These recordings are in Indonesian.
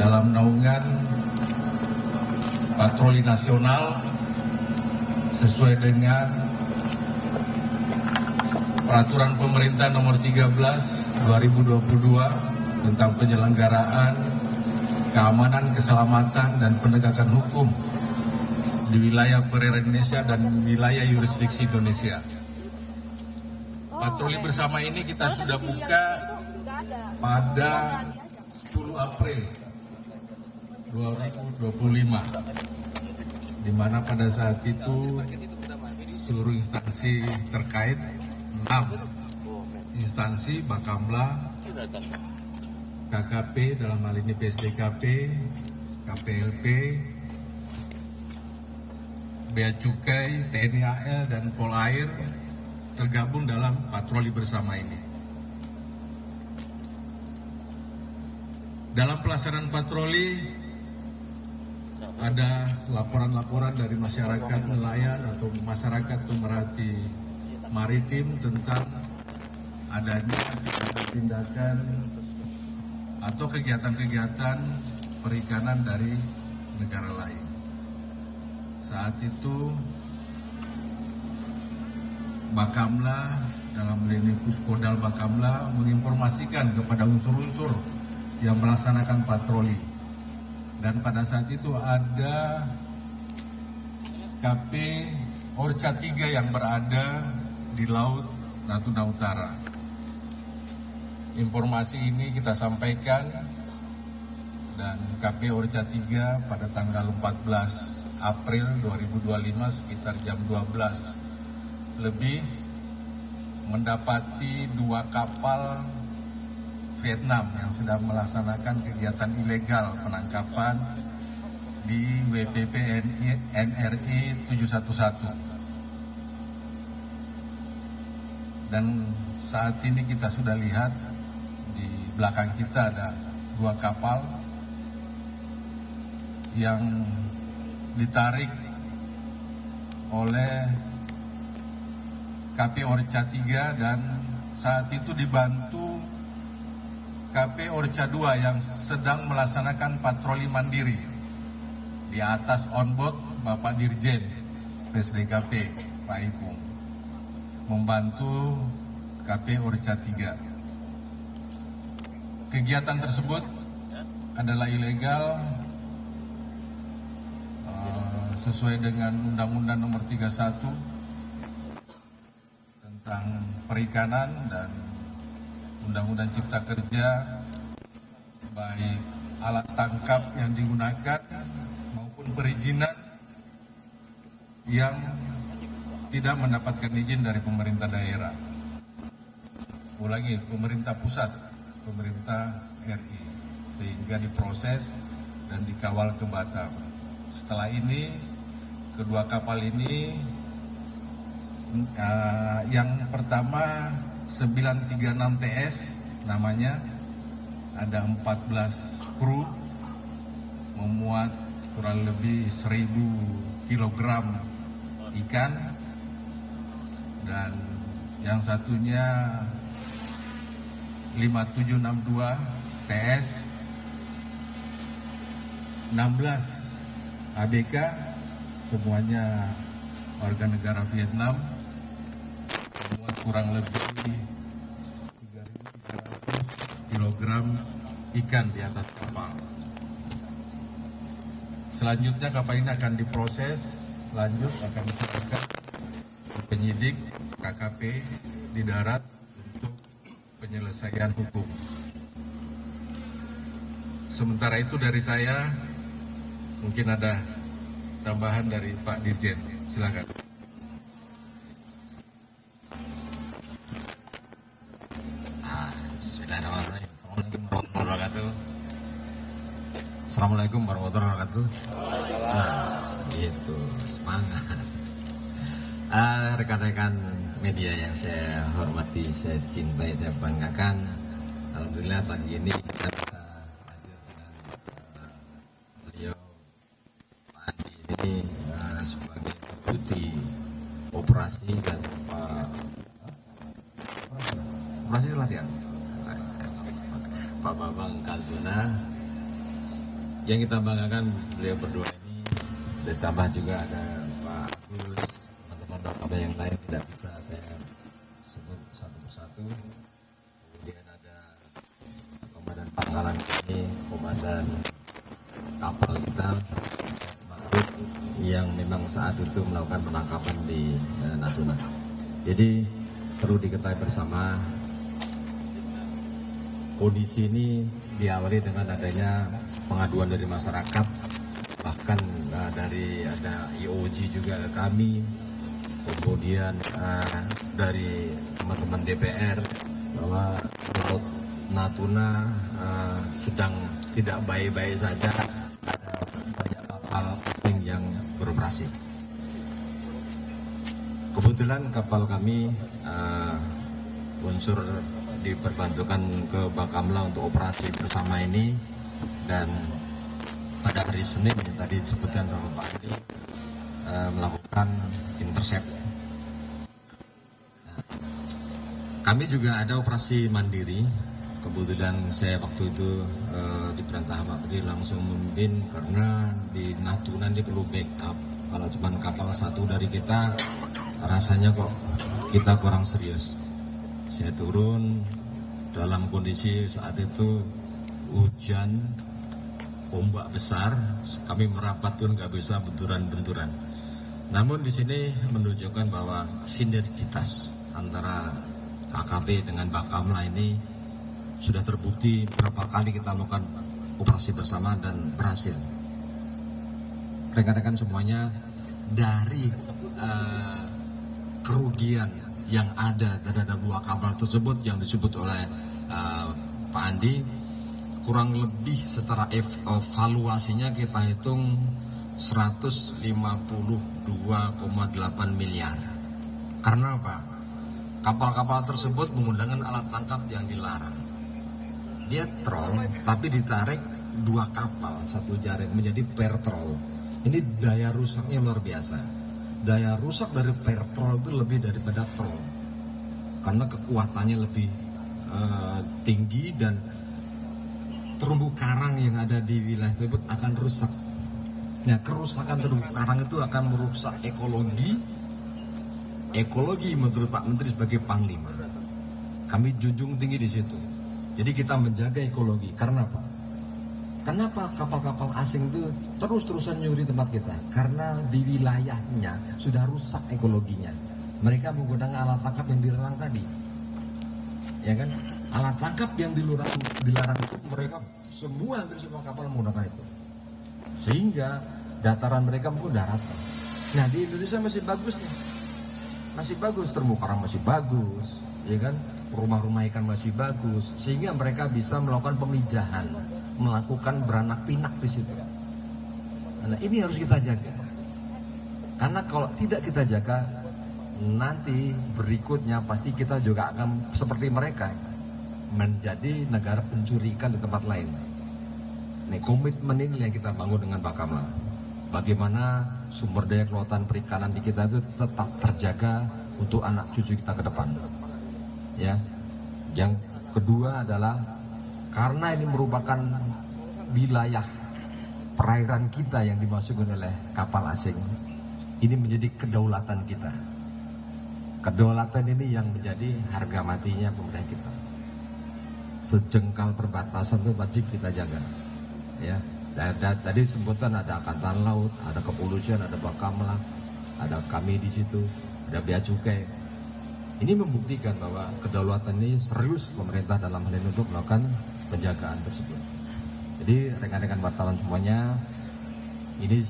dalam naungan patroli nasional sesuai dengan Peraturan Pemerintah Nomor 13 2022 tentang penyelenggaraan keamanan, keselamatan, dan penegakan hukum di wilayah perairan Indonesia dan wilayah yurisdiksi Indonesia. Patroli bersama ini kita sudah buka pada 10 April 2025, di mana pada saat itu seluruh instansi terkait, 6 instansi, Bakamla, KKP dalam hal ini PSDKP, KPLP, Bea Cukai, TNI AL, dan Polair tergabung dalam patroli bersama ini. Dalam pelaksanaan patroli ada laporan-laporan dari masyarakat nelayan atau masyarakat pemerhati maritim tentang adanya tindakan atau kegiatan-kegiatan perikanan dari negara lain. Saat itu Bakamla dalam lini Puskodal Bakamla menginformasikan kepada unsur-unsur yang melaksanakan patroli, dan pada saat itu ada KP Orca 3 yang berada di Laut Natuna Utara. Informasi ini kita sampaikan, dan KP Orca 3 pada tanggal 14 April 2025 sekitar jam 12 lebih mendapati 2 kapal Vietnam yang sedang melaksanakan kegiatan ilegal penangkapan di WPP NRI 711. Dan saat ini kita sudah lihat di belakang kita ada 2 kapal yang ditarik oleh KP Orca 3 dan saat itu dibantu KP Orca 2 yang sedang melaksanakan patroli mandiri. Di atas onboard Bapak Dirjen PSDKP Pak Ipung membantu KP Orca 3. Kegiatan tersebut adalah ilegal sesuai dengan Undang-Undang Nomor 31 tentang perikanan dan Undang-Undang Cipta Kerja, baik alat tangkap yang digunakan maupun perizinan yang tidak mendapatkan izin dari pemerintah daerah. Ulangi, pemerintah pusat, pemerintah RI, sehingga diproses dan dikawal ke Batam. Setelah ini, kedua kapal ini, yang pertama 936 TS namanya, ada 14 kru, memuat kurang lebih 1000 kg ikan, dan yang satunya 5762 TS, 16 ABK, semuanya warga negara Vietnam, memuat kurang lebih 3.300 kg ikan di atas kapal. Selanjutnya kapal ini akan diproses lanjut, akan diserahkan ke penyidik KKP di darat untuk penyelesaian hukum. Sementara itu dari saya, mungkin ada tambahan dari Pak Dirjen, silakan. Bismillahirrahmanirrahim. Assalamualaikum warahmatullahi wabarakatuh. Gitu, semangat. Rekan-rekan media yang saya hormati, saya cintai, saya banggakan. Alhamdulillah pagi ini kita bisa hadir dengan beliau Pak Andi ini sebagai deputi operasi dan operasi latihan Pak Bambang Kazuna yang kita banggakan beliau berdua ini, ditambah juga ada Pak Agus, teman-teman yang lain tidak bisa saya sebut satu persatu. Kemudian ada komandan pangkalan ini, komandan kapal kita yang memang saat itu melakukan penangkapan di Natuna. Jadi perlu diketahui bersama, kondisi ini diawali dengan adanya pengaduan dari masyarakat, bahkan dari ada IOG juga ke kami, kemudian dari teman-teman DPR bahwa Laut Natuna sedang tidak baik-baik saja, ada banyak kapal asing yang beroperasi. Kebetulan kapal kami unsur diperbantukan ke Bakamla untuk operasi bersama ini, dan pada hari Senin yang tadi disebutkan sama Pak Andi melakukan intercept. Kami juga ada operasi mandiri. Kebetulan saya waktu itu diperintah Pak Andi langsung memimpin, karena di Natuna ini perlu backup. Kalau cuma kapal satu dari kita, rasanya kok kita kurang serius. Saya turun dalam kondisi saat itu hujan, ombak besar, kami merapat pun nggak bisa benturan-benturan. Namun di sini menunjukkan bahwa sinergitas antara KKP dengan Bakamla ini sudah terbukti berapa kali kita melakukan operasi bersama dan berhasil. Rekan-rekan semuanya, dari kerugian yang ada terhadap dua kapal tersebut yang disebut oleh Pak Andi, kurang lebih secara evaluasinya kita hitung 152,8 miliar. Karena apa? Kapal-kapal tersebut menggunakan alat tangkap yang dilarang. Dia troll tapi ditarik dua kapal satu jaring menjadi pair troll. Ini daya rusaknya luar biasa. Daya rusak dari pair troll itu lebih daripada troll, karena kekuatannya lebih tinggi dan terumbu karang yang ada di wilayah tersebut akan rusak. Nah, kerusakan terumbu karang itu akan merusak ekologi menurut Pak Menteri sebagai Panglima. Kami junjung tinggi di situ. Jadi kita menjaga ekologi. Karena apa? Kenapa kapal-kapal asing itu terus-terusan nyuri tempat kita? Karena di wilayahnya sudah rusak ekologinya. Mereka menggunakan alat tangkap yang dilarang tadi, ya kan? Alat tangkap yang dilarang itu mereka hampir semua kapal menggunakan itu, sehingga dataran mereka mungkin daratan. Nah, di Indonesia masih bagus nih, masih bagus, terumbu karang masih bagus, ya kan? Rumah-rumah ikan masih bagus, sehingga mereka bisa melakukan pemijahan, melakukan beranak pinak di situ. Nah, ini harus kita jaga. Karena kalau tidak kita jaga, nanti berikutnya pasti kita juga akan seperti mereka, menjadi negara pencuri ikan di tempat lain. Nih, komitmen ini yang kita bangun dengan Bakamla. Bagaimana sumber daya kelautan perikanan di kita itu tetap terjaga untuk anak cucu kita ke depan. Ya, yang kedua adalah karena ini merupakan wilayah perairan kita yang dimasuki oleh kapal asing, ini menjadi kedaulatan kita. Kedaulatan ini yang menjadi harga matinya pemerintah kita. Sejengkal perbatasan itu wajib kita jaga. Ya, tadi sebutan ada Angkatan Laut, ada kepolisian, ada Bakamla, ada kami di situ, ada bea cukai. Ini membuktikan bahwa kedaulatan ini serius pemerintah dalam hal ini untuk melakukan penjagaan tersebut. Jadi rekan-rekan wartawan semuanya, ini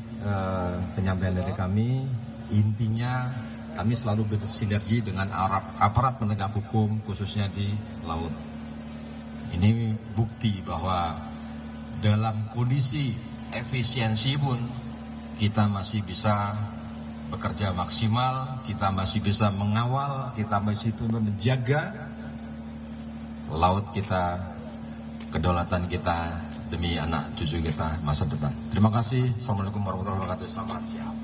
penyampaian dari kami. Intinya kami selalu bersinergi dengan aparat penegak hukum khususnya di laut. Ini bukti bahwa dalam kondisi efisiensi pun kita masih bisa bekerja maksimal, kita masih bisa mengawal, kita masih itu menjaga laut kita, kedaulatan kita demi anak cucu kita masa depan. Terima kasih. Assalamualaikum warahmatullahi wabarakatuh. Selamat siang.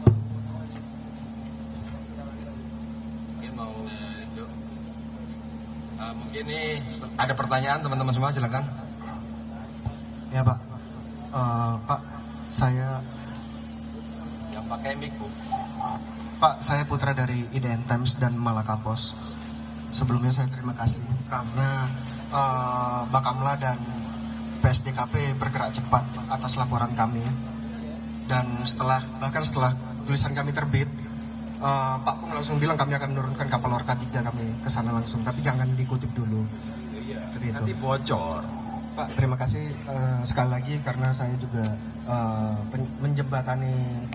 Mungkin mau mungkin ini ada pertanyaan teman-teman semua, silakan. Ya Pak, Pak, saya Yang pakai mic, Bu. Pak, saya Putra dari IDN Times dan Malaka Post. Sebelumnya saya terima kasih karena Bakamla dan PSDKP bergerak cepat atas laporan kami. Dan bahkan setelah tulisan kami terbit, Pak Pung langsung bilang kami akan menurunkan kapal Orka 3 kami ke sana langsung, tapi jangan dikutip dulu. Seperti itu. Nanti bocor. Pak, terima kasih sekali lagi karena saya juga menjembatani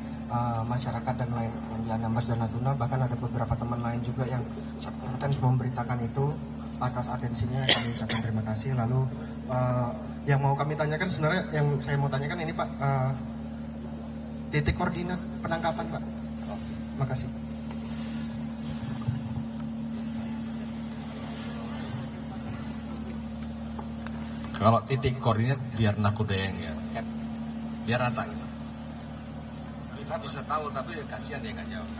masyarakat dan lain di Anambas dan Natuna, bahkan ada beberapa teman lain juga yang intens memberitakan itu. Atas atensinya kami ucapkan terima kasih. Lalu yang mau kami tanyakan sebenarnya, yang saya mau tanyakan ini Pak, titik koordinat penangkapan Pak. Terima kasih. Kalau titik koordinat biar nakudayang ya, biar rata gitu. Kita bisa tahu tapi kasihan dia nggak jawab.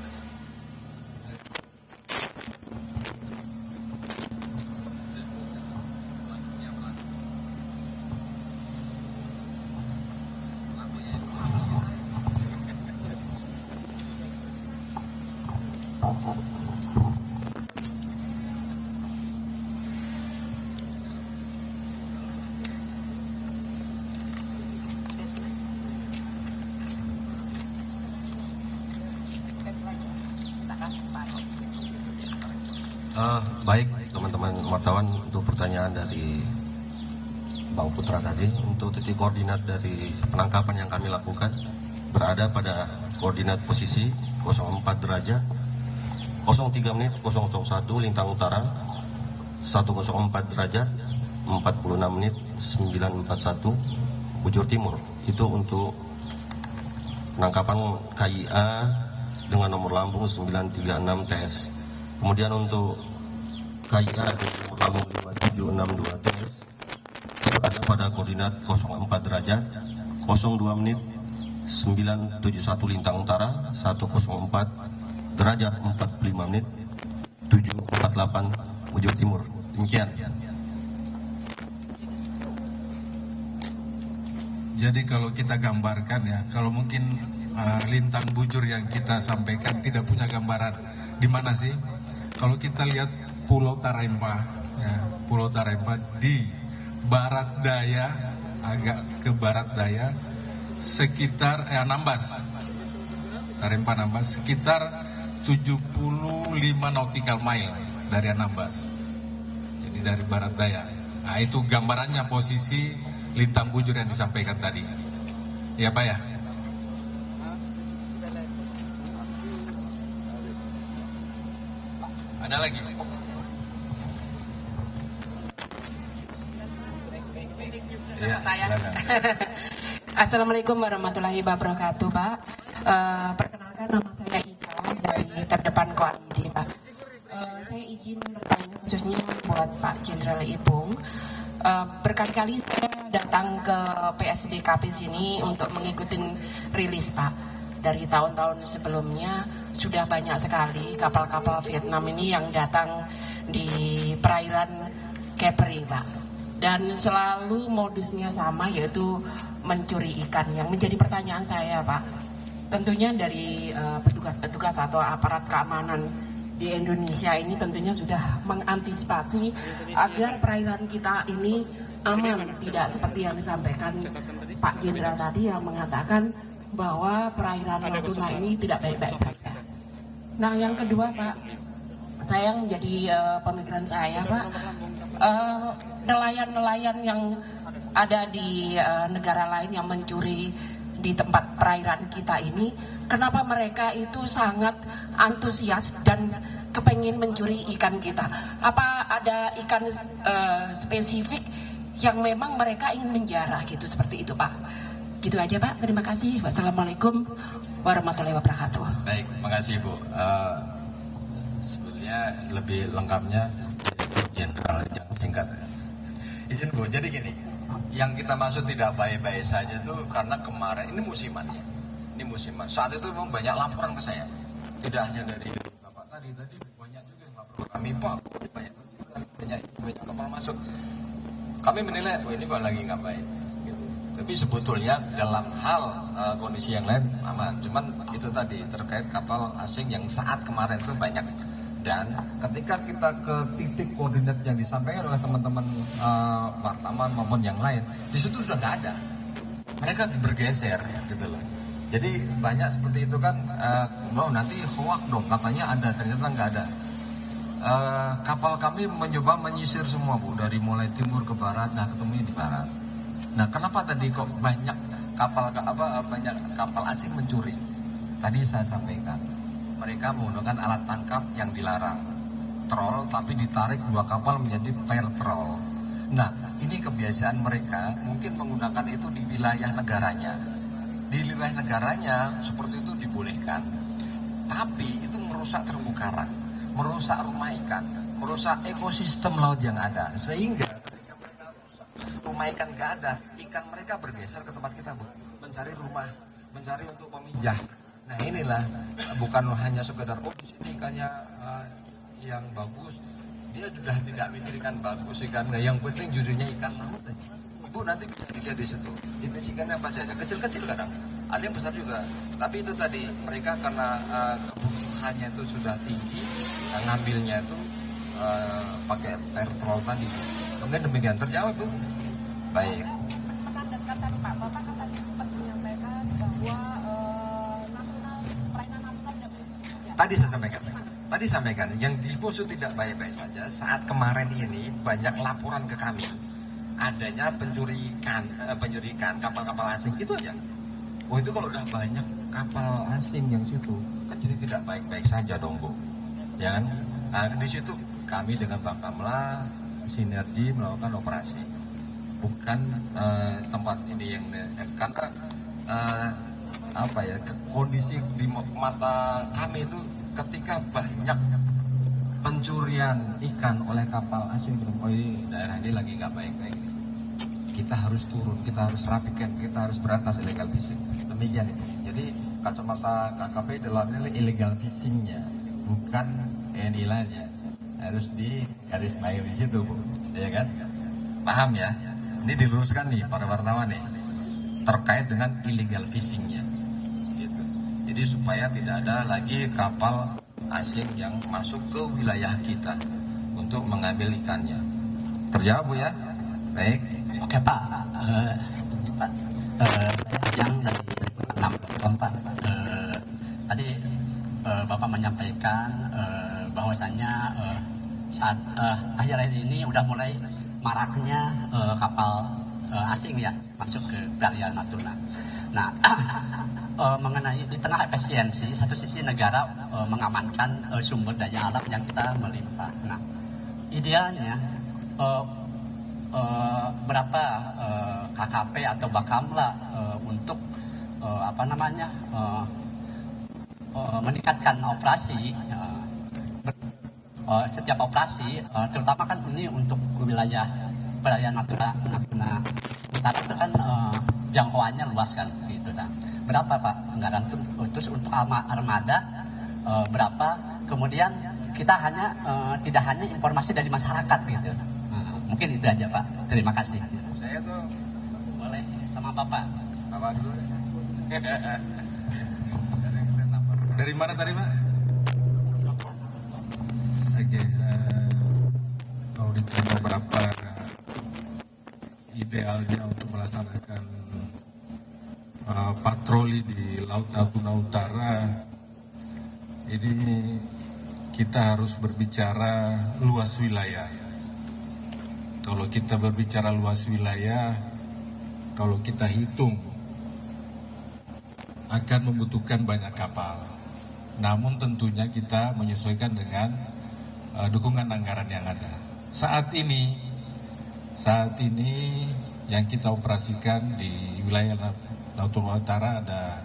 Baik teman-teman wartawan, untuk pertanyaan dari Bang Putra tadi, untuk titik koordinat dari penangkapan yang kami lakukan berada pada koordinat posisi 04 derajat 03 menit 001 lintang utara, 104 derajat 46 menit 941 bujur timur. Itu untuk penangkapan KIA dengan nomor lambung 936 TS. Kemudian untuk KIA dengan nomor lambung 5762 TS berada pada koordinat 04 derajat 02 menit 971 lintang utara, 104 derajat 45 menit 748 bujur timur. Demikian. Jadi kalau kita gambarkan ya, kalau mungkin lintang bujur yang kita sampaikan tidak punya gambaran di mana sih. Kalau kita lihat Pulau Tarempa, ya, Pulau Tarempa di barat daya, agak ke barat daya, sekitar Anambas, Tarempa Anambas, sekitar 75 nautical mile dari Anambas. Jadi dari barat daya. Nah itu gambarannya posisi lintang bujur yang disampaikan tadi. Ya Pak ya? Ada lagi? Ya, Assalamualaikum warahmatullahi wabarakatuh, Pak. Perkenalkan, nama saya Ika dari Terdepan Koalisi, Pak. Saya izin bertanya khususnya buat Pak Jenderal Ipung. Berkali-kali saya datang ke PSDKP sini untuk mengikuti rilis, Pak. Dari tahun-tahun sebelumnya sudah banyak sekali kapal-kapal Vietnam ini yang datang di perairan Kepri, Pak. Dan selalu modusnya sama, yaitu mencuri ikan. Yang menjadi pertanyaan saya, Pak, tentunya dari petugas-petugas atau aparat keamanan di Indonesia ini tentunya sudah mengantisipasi agar perairan kita ini aman, tidak seperti yang disampaikan Pak Jenderal tadi yang mengatakan bahwa perairan Natuna ini tidak baik-baik saja. Nah, yang kedua, Pak, saya yang menjadi pemikiran saya, Pak, nelayan-nelayan yang ada di negara lain yang mencuri di tempat perairan kita ini, kenapa mereka itu sangat antusias dan kepengen mencuri ikan kita? Apa ada ikan spesifik yang memang mereka ingin menjarah gitu, seperti itu, Pak? Gitu aja, Pak. Terima kasih. Wassalamualaikum warahmatullahi wabarakatuh. Baik, terima kasih Bu. Sebetulnya lebih lengkapnya Jenderal yang singkat. Izin Bu, jadi gini, yang kita maksud tidak baik-baik saja itu karena kemarin ini musiman ya. Ini musiman. Saat itu memang banyak laporan ke saya. Tidak hanya dari Bapak tadi banyak juga yang lapor ke kami, Pak. Banyak kapal masuk. Kami menilai, ini kok lagi nggak baik. Gitu. Tapi sebetulnya dalam hal kondisi yang lain aman. Cuman itu tadi terkait kapal asing yang saat kemarin itu banyak. Dan ketika kita ke titik koordinat yang disampaikan oleh teman-teman wartawan maupun yang lain, di situ sudah nggak ada. Mereka bergeser, gitu loh. Jadi banyak seperti itu kan, nanti hoak dong, katanya ada, ternyata nggak ada. Kapal kami mencoba menyisir semua Bu, dari mulai timur ke barat, nah ketemunya di barat. Nah kenapa tadi kok banyak kapal asing mencuri? Tadi saya sampaikan, mereka menggunakan alat tangkap yang dilarang, troll, tapi ditarik 2 kapal menjadi pair troll. Nah ini kebiasaan mereka, mungkin menggunakan itu di wilayah negaranya. Di wilayah negaranya seperti itu dibolehkan, tapi itu merusak terumbu karang, merusak rumah ikan, merusak ekosistem laut yang ada. Sehingga ketika mereka rusak rumah ikan nggak ada, ikan mereka bergeser ke tempat kita Bu, mencari rumah, mencari untuk memijah. Nah inilah bukan hanya sekedar di sini ikannya yang bagus, dia sudah tidak mikir ikan bagus ikan nggak, yang penting judulnya ikan laut aja. Ibu nanti bisa dilihat di situ jenis ikannya apa saja, kecil-kecil kadang, ada yang besar juga. Tapi itu tadi mereka karena kebutuhannya itu sudah tinggi, ngambilnya itu pakai pair troll tadi. Mungkin demikian terjawab Bu. Baik. Menandakan tadi Pak, Bapak kan tadi sempat menyampaikan bahwa perairan Natuna tidak boleh. Tadi sampaikan, yang dimaksud tidak baik-baik saja. Saat kemarin ini banyak laporan ke kami adanya pencurian kapal-kapal asing, itu aja. Oh itu kalau udah banyak kapal asing yang situ, kan jadi tidak baik-baik saja dong Bu. Ya kan? Nah, di situ kami dengan Bakamla sinergi melakukan operasi. Bukan tempat ini yang karena kondisi di mata kami itu ketika banyak pencurian ikan oleh kapal asing, daerah ini lagi nggak baik-baik. Kita harus turun, kita harus rapikan, kita harus berantas illegal fishing. Demikian itu. Jadi kacamata KKP dalam ini illegal fishingnya, bukan nilainya. Harus di garis bawahi di situ Bu, ya kan? Paham ya? Ini diluruskan nih para wartawan nih terkait dengan illegal fishingnya. Gitu. Jadi supaya tidak ada lagi kapal asing yang masuk ke wilayah kita untuk mengambil ikannya. Terjawab Bu ya? Baik. Oke Pak, saya yang dari 6 tadi Bapak menyampaikan bahwasannya saat akhir-akhir ini udah mulai maraknya kapal asing ya masuk ke perairan Natuna. Nah, mengenai di tengah efisiensi, satu sisi negara mengamankan sumber daya alam yang kita melimpah. Nah, idealnya berapa KKP atau Bakamla untuk meningkatkan operasi, setiap operasi, terutama kan ini untuk wilayah perairan Natuna Utara itu kan jangkauannya luas kan, gitu. Nah, berapa Pak anggaran terus untuk armada berapa? Kemudian kita tidak hanya informasi dari masyarakat gitu. Mungkin itu aja Pak. Terima kasih. Saya tuh Boleh sama Bapak. apa dulu? Dari mana tadi Pak? Oke, kalau ditanya berapa idealnya untuk melaksanakan patroli di Laut Natuna Utara, ini kita harus berbicara luas wilayah. Kalau kita berbicara luas wilayah, kalau kita hitung akan membutuhkan banyak kapal. Namun tentunya kita menyesuaikan dengan dukungan anggaran yang ada. Saat ini yang kita operasikan di wilayah Natuna Utara ada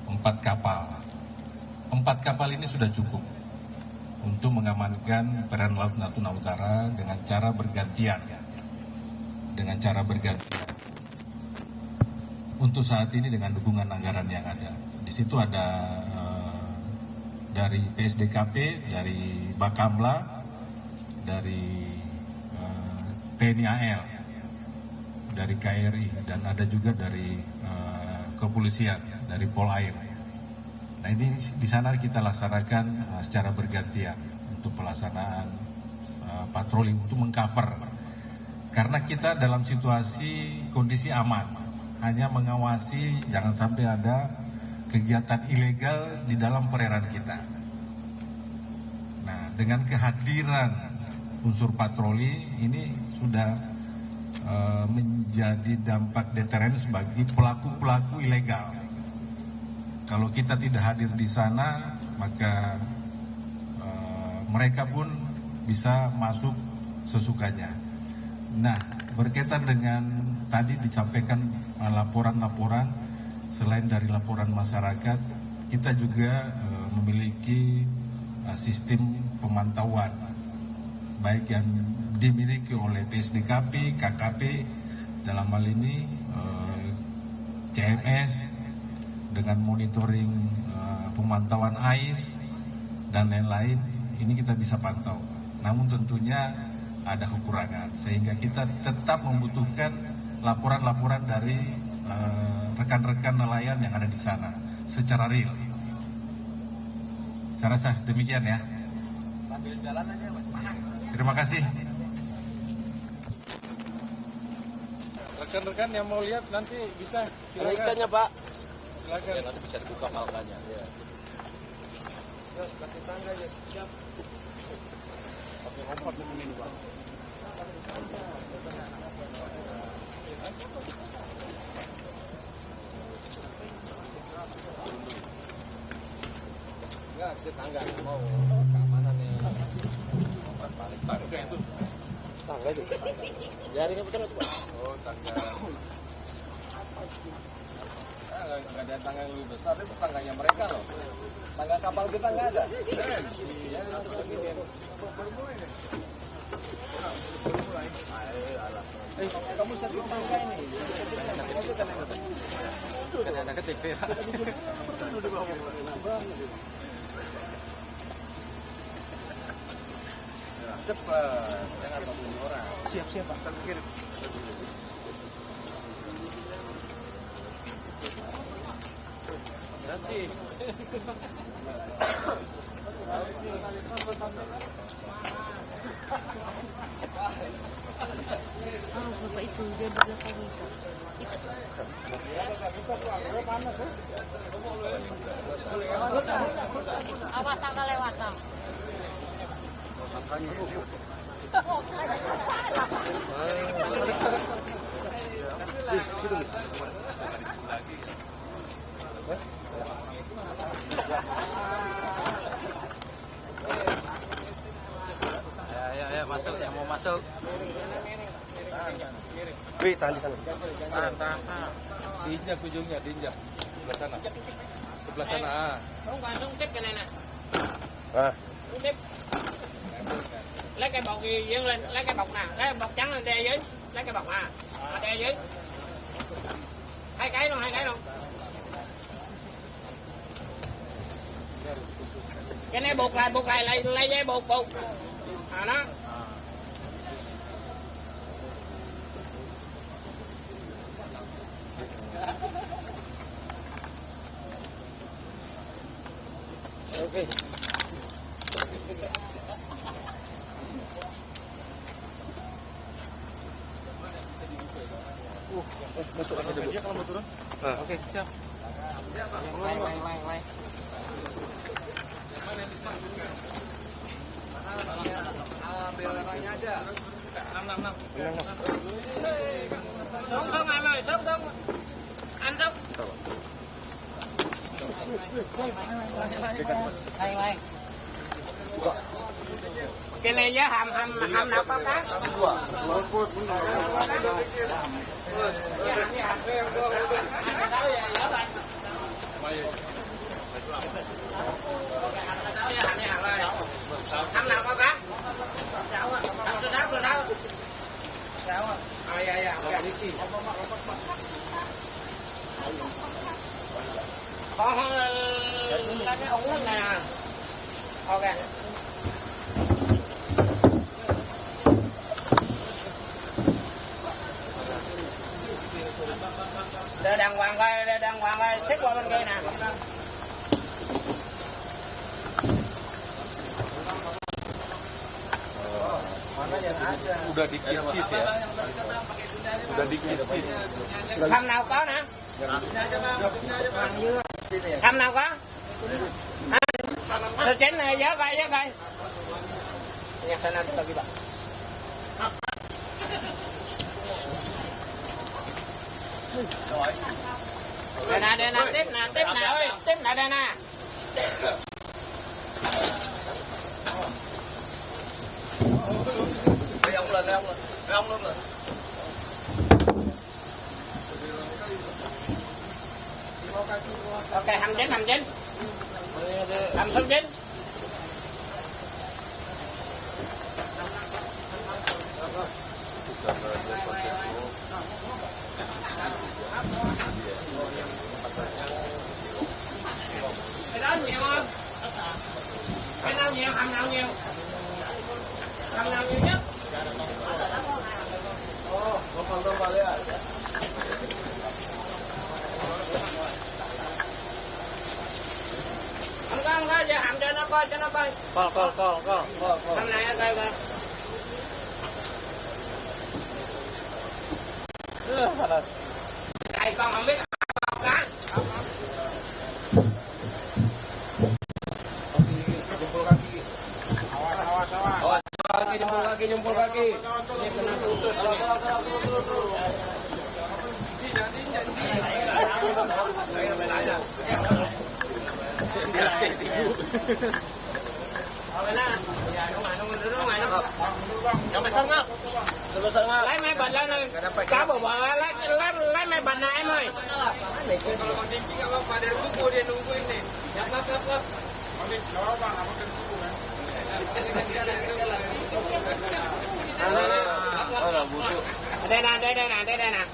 4 kapal. 4 kapal ini sudah cukup untuk mengamankan perairan Laut Natuna Utara dengan cara bergantian. Untuk saat ini dengan dukungan anggaran yang ada. Di situ ada dari PSDKP, dari Bakamla, dari TNI AL, dari KRI dan ada juga dari kepolisian, dari Polair. Nah ini di sana kita laksanakan secara bergantian untuk pelaksanaan patroli untuk mengcover. Karena kita dalam situasi kondisi aman, hanya mengawasi jangan sampai ada kegiatan ilegal di dalam perairan kita. Nah dengan kehadiran unsur patroli ini sudah menjadi dampak deterrence bagi pelaku-pelaku ilegal. Kalau kita tidak hadir di sana, maka mereka pun bisa masuk sesukanya. Nah, berkaitan dengan tadi disampaikan laporan-laporan, selain dari laporan masyarakat, kita juga memiliki sistem pemantauan, baik yang dimiliki oleh PSDKP, KKP, dalam hal ini CMS, dengan monitoring pemantauan AIS dan lain-lain, ini kita bisa pantau. Namun tentunya ada kekurangan, sehingga kita tetap membutuhkan laporan-laporan dari rekan-rekan nelayan yang ada di sana secara real. Saya rasa demikian ya. Terima kasih. Rekan-rekan yang mau lihat nanti bisa silakan. Ikannya Pak. Silakan. Ya, nanti bisa dibuka malkanya. Ya. Yuk, kasih tangga aja. Siap. Oke, lompat ini Pak. Enggak, kasih tangga mau keamanan nih. Balik tangga itu. Tangga itu. Jaringnya betul itu Pak. Oh, tangga. Nggak ada tangga yang lebih besar, itu tangganya mereka loh. Tangga kapal kita nggak ada. Iya, kamu satu tangga ini. Kan ada ketik ya. Cepat, jangan tunggu orang. Siap Pak. Terkirim. Nanti. Bapak itu dia belakang itu. Awas tangga lewat tam. Ya, masuk yang mau masuk. Wih, tahan di sana. Tahan. Diinjak ujungnya, diinjak. Sebelah sana. Sebelah sana. Không còn không tiếp cái này nè. Ah, Không tiếp. Lấy cái bọc gì dâng lên, lấy cái bọc nào, lấy cái bọc trắng lên đè dưới, lấy cái bọc đè dưới. Hai cái luôn. Cái này buộc lại lấy dây buộc. Đó. Oke. masuk aja dulu. Kalau mau turun. Oke, siap. Lain. Ambil orangnya aja. 6. Xuống em ơi, xuống. Anh xuống. Lain. Cái này giá hầm nào có cá? Hầm nào có cá? Hầm số 6. Dạ. Con lấy cái ống này nè. Ok. Đưa đàng hoàng coi, xếp qua bên kia nè. Udah dikis-kis ya. Udah dikis-kis. Thăm nào có nè. Thăm nào có. Tôi chén này giá coi. Nhặt sana lagi Pak. Đây nè, tiếp nè ơi, tiếp nè đây nè. Lấy ông lên. Ok, hầm chín. Hầm số 9. Cái đó nhiều không? Cái nào nhiều, hầm nào nhiều? Hầm nào nhiều nhất? Không có, giờ hầm cho nó coi. Con. Hầm này coi. Đây con không biết học cá. Jempol kaki. Lấy mấy bình lên đi. Cá bò lấy mấy bình này em ơi. Đây nè.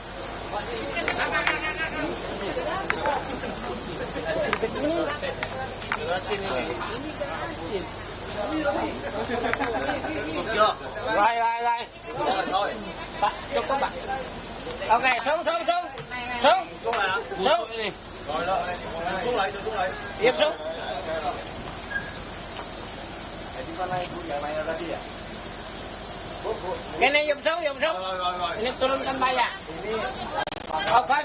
Rồi. Pak, cukup Pak. Ok, xuống. Xuống lại. Yep, xuống. Cái này dùng xuống. Ini turunkan bayar. Oh, coi.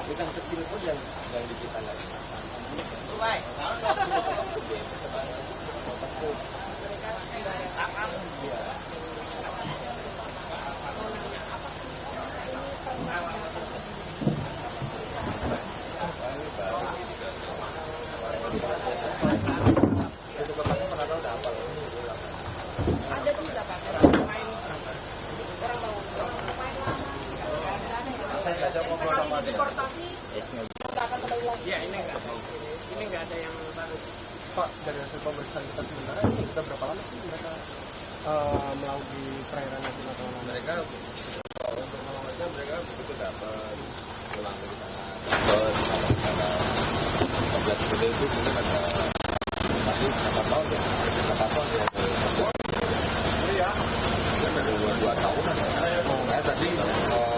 Ikan kecil pun yang di kita lagi. Ada juga Pak. Ya ini enggak ada yang baru. Pak, dari hasil pemeriksaan kita sebenarnya sudah berapa lama sih mereka melalui perairan Natuna? Mereka untuk melawannya mereka begitu dapat pulang dari sana 14 kilo itu mungkin ada tapi kapal ya kan ada 2 tahunan kayak tadi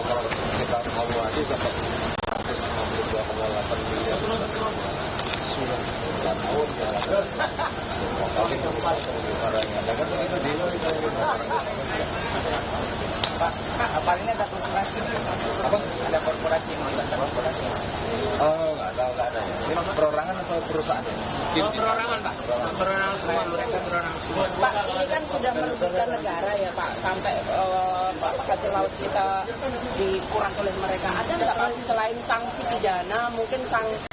kalau kita evaluasi sampai 152,8 miliar sudah 4 tahun ya kali barang yang ada kan begitu di Pak, apa ini ada korporasi? Ada korporasi yang melibatkan korporasi? Oh, nggak ada ya. Ini perorangan atau perusahaan? Perorangan Pak. Perorangan semua, mereka perorangan semua. Pak, ini kan sudah merugikan negara ya Pak, sampai hasil laut kita dikurang oleh mereka. Ada nggak Pak, selain sanksi pidana, mungkin sanksi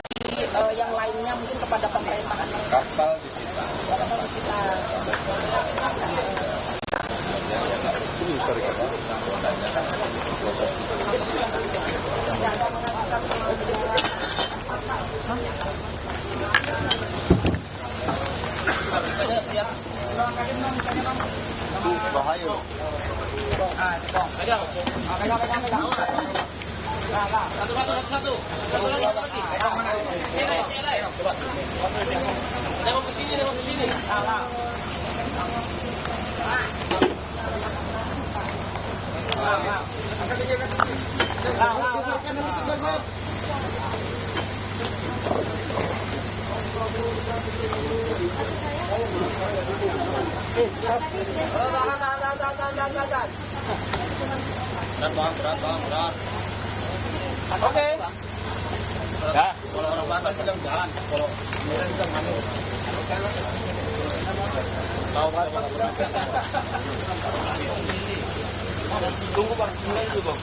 yang lainnya mungkin kepada pemerintahan? Kapal disita. Satu lagi. Coba. Nengok ke sini, nengok ke sini. Tahan. Berat. Oke. Ya. Kalau orang Batak bilang jalan, kalau Medan bilang mana? Tahu Pak? Tunggu Bang, mulai dulu Bang.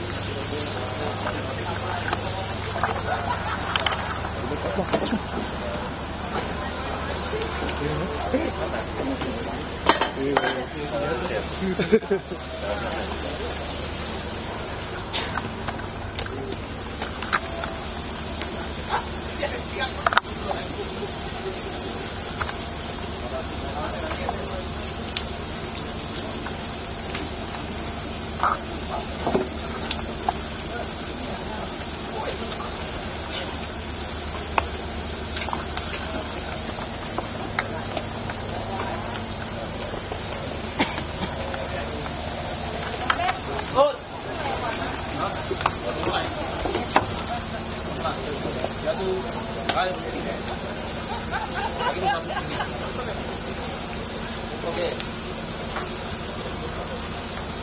Oke.